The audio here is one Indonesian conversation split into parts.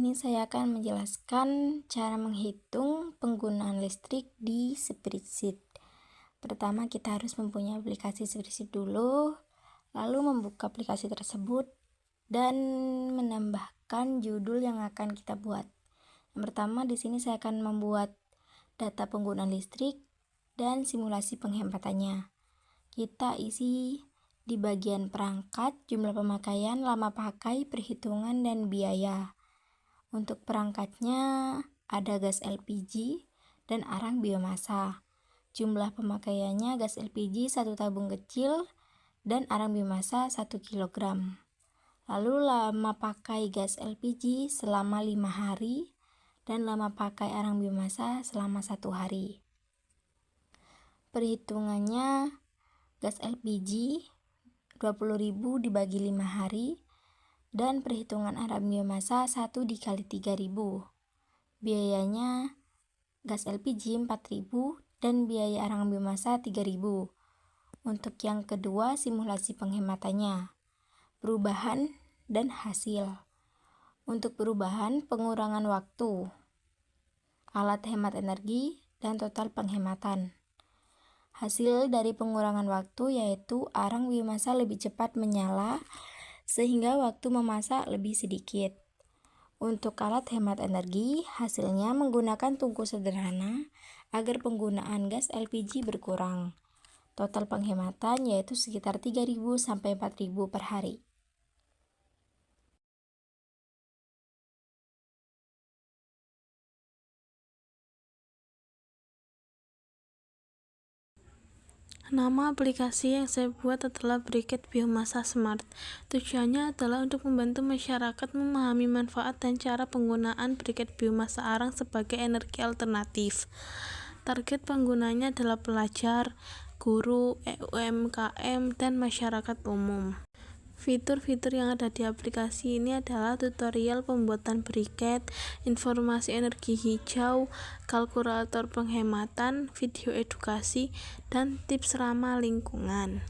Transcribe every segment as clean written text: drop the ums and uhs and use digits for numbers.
sini saya akan menjelaskan cara menghitung penggunaan listrik di spreadsheet. Pertama, kita harus mempunyai aplikasi spreadsheet dulu, lalu membuka aplikasi tersebut dan menambahkan judul yang akan kita buat. Yang pertama, di sini saya akan membuat data penggunaan listrik dan simulasi penghematannya. Kita isi di bagian perangkat, jumlah pemakaian, lama pakai, perhitungan, dan biaya. Untuk perangkatnya ada gas LPG dan arang biomasa. Jumlah pemakaiannya gas LPG 1 tabung kecil dan arang biomasa 1 kg. Lalu lama pakai gas LPG selama 5 hari dan lama pakai arang biomasa selama 1 hari. Perhitungannya gas LPG 20.000 dibagi 5 hari dan perhitungan arang biomasa 1 dikali 3.000. Biayanya gas LPG 4.000 dan biaya arang biomasa 3.000. Untuk yang kedua, simulasi penghematannya, perubahan dan hasil. Untuk perubahan, pengurangan waktu, alat hemat energi, dan total penghematan. Hasil dari pengurangan waktu yaitu arang biomasa lebih cepat menyala sehingga waktu memasak lebih sedikit. Untuk alat hemat energi, hasilnya menggunakan tungku sederhana agar penggunaan gas LPG berkurang. Total penghematan yaitu sekitar 3.000 sampai 4.000 per hari. Nama aplikasi yang saya buat adalah Briket Biomasa Smart. Tujuannya adalah untuk membantu masyarakat memahami manfaat dan cara penggunaan briket biomasa arang sebagai energi alternatif. Target penggunanya adalah pelajar, guru, UMKM, dan masyarakat umum. Fitur-fitur yang ada di aplikasi ini adalah tutorial pembuatan briket, informasi energi hijau, kalkulator penghematan, video edukasi, dan tips ramah lingkungan.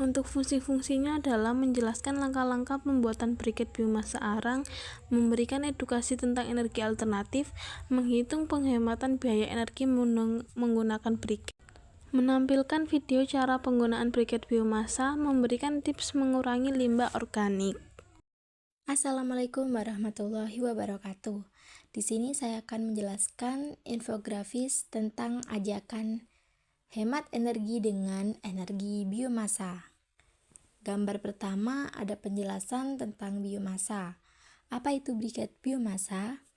Untuk fungsi-fungsinya adalah menjelaskan langkah-langkah pembuatan briket biomasa arang, memberikan edukasi tentang energi alternatif, menghitung penghematan biaya energi menggunakan briket, menampilkan video cara penggunaan briket biomasa, memberikan tips mengurangi limbah organik. Assalamualaikum warahmatullahi wabarakatuh. Di sini saya akan menjelaskan infografis tentang ajakan hemat energi dengan energi biomasa. Gambar pertama ada penjelasan tentang biomasa. Apa itu briket biomasa?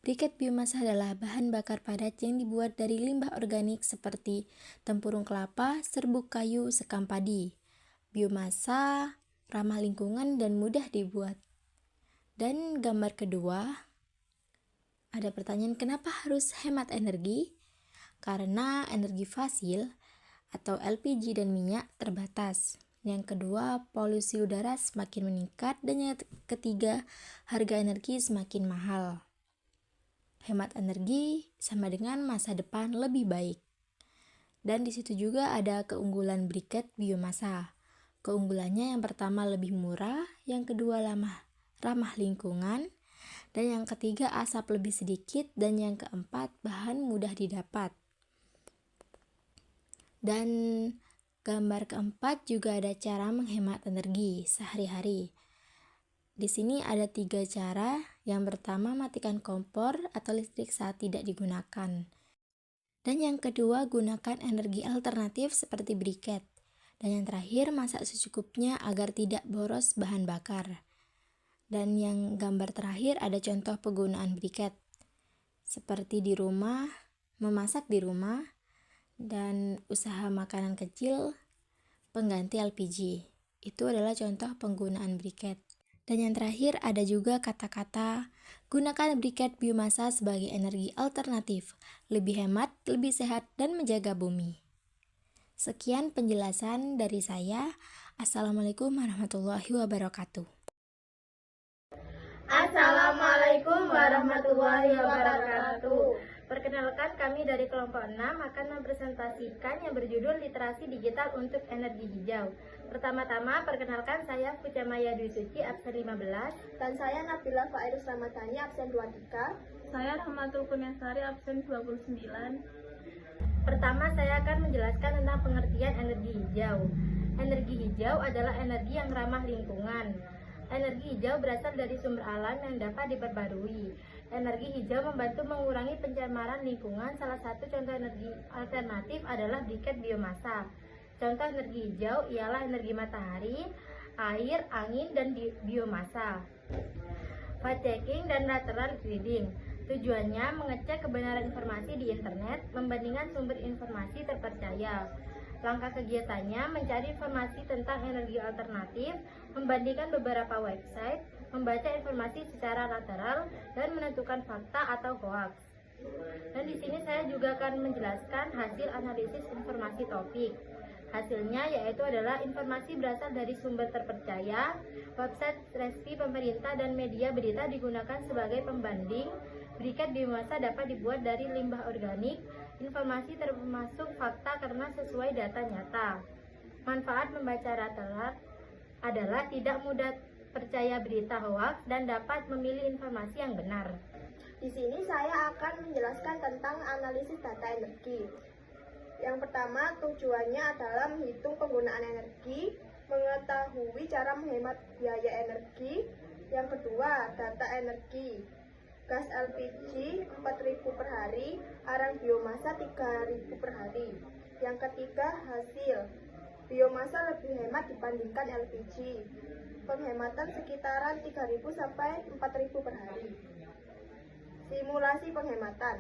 Briket biomasa adalah bahan bakar padat yang dibuat dari limbah organik seperti tempurung kelapa, serbuk kayu, sekam padi. Biomasa ramah lingkungan dan mudah dibuat. Dan gambar kedua, ada pertanyaan kenapa harus hemat energi? Karena energi fosil atau LPG dan minyak terbatas. Yang kedua, polusi udara semakin meningkat. Dan yang ketiga, harga energi semakin mahal. Hemat energi sama dengan masa depan lebih baik. Dan di situ juga ada keunggulan briket biomasa. Keunggulannya yang pertama lebih murah, yang kedua ramah lingkungan, dan yang ketiga asap lebih sedikit, dan yang keempat bahan mudah didapat. Dan gambar keempat juga ada cara menghemat energi sehari-hari. Di sini ada 3 cara. Yang pertama, matikan kompor atau listrik saat tidak digunakan. Dan yang kedua, gunakan energi alternatif seperti briket. Dan yang terakhir, masak secukupnya agar tidak boros bahan bakar. Dan yang gambar terakhir ada contoh penggunaan briket. Seperti di rumah, memasak di rumah, dan usaha makanan kecil, pengganti LPG. Itu adalah contoh penggunaan briket. Dan yang terakhir ada juga kata-kata gunakan briket biomasa sebagai energi alternatif, lebih hemat, lebih sehat, dan menjaga bumi. Sekian penjelasan dari saya. Assalamualaikum warahmatullahi wabarakatuh. Assalamualaikum warahmatullahi wabarakatuh. Perkenalkan, kami dari kelompok 6 akan mempresentasikan yang berjudul Literasi Digital untuk Energi Hijau. Pertama-tama, perkenalkan saya Pucamaya Dwi Suci, absen 15. Dan saya Nabila Fairuz Ramadhani, absen 23. Saya Rahmatul Kunyasari, absen 29. Pertama, saya akan menjelaskan tentang pengertian energi hijau. Energi hijau adalah energi yang ramah lingkungan. Energi hijau berasal dari sumber alam yang dapat diperbarui. Energi hijau membantu mengurangi pencemaran lingkungan. Salah satu contoh energi alternatif adalah briket biomasa. Contoh energi hijau ialah energi matahari, air, angin, dan biomasa. Fact checking dan lateral reading. Tujuannya mengecek kebenaran informasi di internet, membandingkan sumber informasi terpercaya. Langkah kegiatannya mencari informasi tentang energi alternatif, membandingkan beberapa website, membaca informasi secara lateral, dan menentukan fakta atau hoax. Dan di sini saya juga akan menjelaskan hasil analisis informasi topik. Hasilnya yaitu adalah informasi berasal dari sumber terpercaya, website resmi pemerintah dan media berita digunakan sebagai pembanding. Briket biomasa dapat dibuat dari limbah organik. Informasi termasuk fakta karena sesuai data nyata. Manfaat membaca lateral adalah tidak mudah percaya berita hoax dan dapat memilih informasi yang benar. Di sini saya akan menjelaskan tentang analisis data energi. Yang pertama, tujuannya adalah menghitung penggunaan energi, mengetahui cara menghemat biaya energi. Yang kedua, data energi. Gas LPG 4.000 per hari, arang biomasa 3.000 per hari. Yang ketiga, hasil. Biomasa lebih hemat dibandingkan LPG. Penghematan sekitaran 3.000 sampai 4.000 per hari. Simulasi penghematan.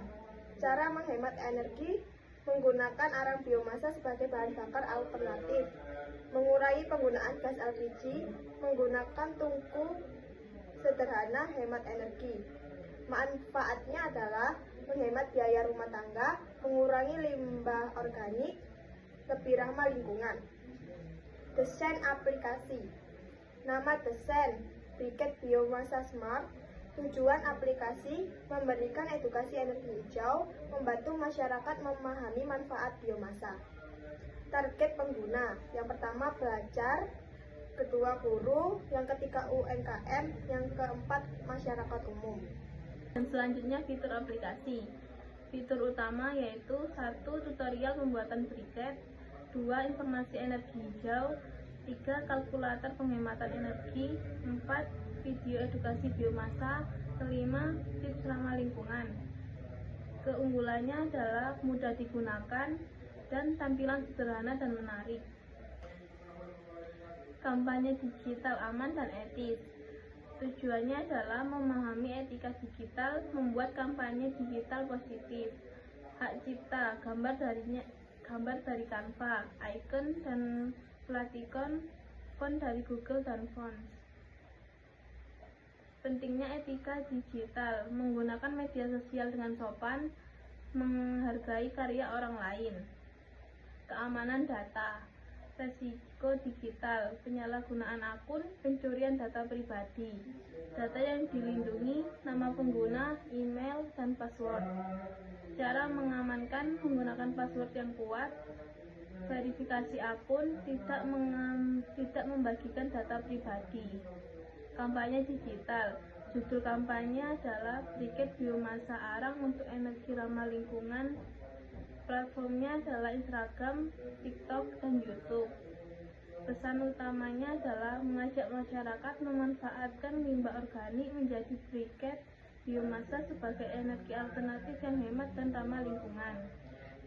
Cara menghemat energi menggunakan arang biomasa sebagai bahan bakar alternatif. Mengurangi penggunaan gas LPG, menggunakan tungku sederhana hemat energi. Manfaatnya adalah menghemat biaya rumah tangga, mengurangi limbah organik, lebih ramah lingkungan. Desain aplikasi. Nama desain briket biomasa smart. Tujuan aplikasi memberikan edukasi energi hijau, membantu masyarakat memahami manfaat biomasa. Target pengguna. Yang pertama pelajar, kedua guru, yang ketiga UMKM, yang keempat masyarakat umum. Dan selanjutnya fitur aplikasi. Fitur utama yaitu 1. Tutorial pembuatan briket, 2. Informasi energi hijau, 3. Kalkulator penghematan energi, 4. Video edukasi biomasa, 5. Tips ramah lingkungan. Keunggulannya adalah mudah digunakan dan tampilan sederhana dan menarik. Kampanye digital aman dan etis. Tujuannya adalah memahami etika digital, membuat kampanye digital positif. Hak cipta, gambar dari Canva, icon dan platikon, font dari Google dan Fonts. Pentingnya etika digital, menggunakan media sosial dengan sopan, menghargai karya orang lain. Keamanan data. Resiko digital, penyalahgunaan akun, pencurian data pribadi. Data yang dilindungi, nama pengguna, email, dan password. Cara mengamankan menggunakan password yang kuat. Verifikasi akun, tidak membagikan data pribadi. Kampanye digital. Judul kampanye adalah briket biomasa arang untuk energi ramah lingkungan. Platformnya adalah Instagram, TikTok, dan YouTube. Pesan utamanya adalah mengajak masyarakat memanfaatkan limbah organik menjadi briket biomasa sebagai energi alternatif yang hemat dan ramah lingkungan.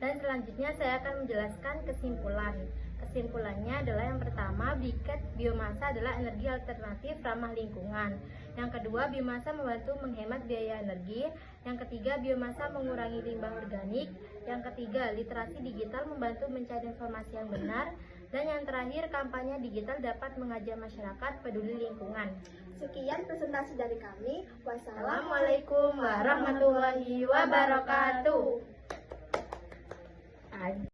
Dan selanjutnya saya akan menjelaskan kesimpulan. Kesimpulannya adalah yang pertama, briket biomasa adalah energi alternatif ramah lingkungan. Yang kedua, biomasa membantu menghemat biaya energi. Yang ketiga, biomasa mengurangi limbah organik. Yang ketiga, literasi digital membantu mencari informasi yang benar. Dan yang terakhir, kampanye digital dapat mengajak masyarakat peduli lingkungan. Sekian presentasi dari kami. Wassalamualaikum warahmatullahi wabarakatuh.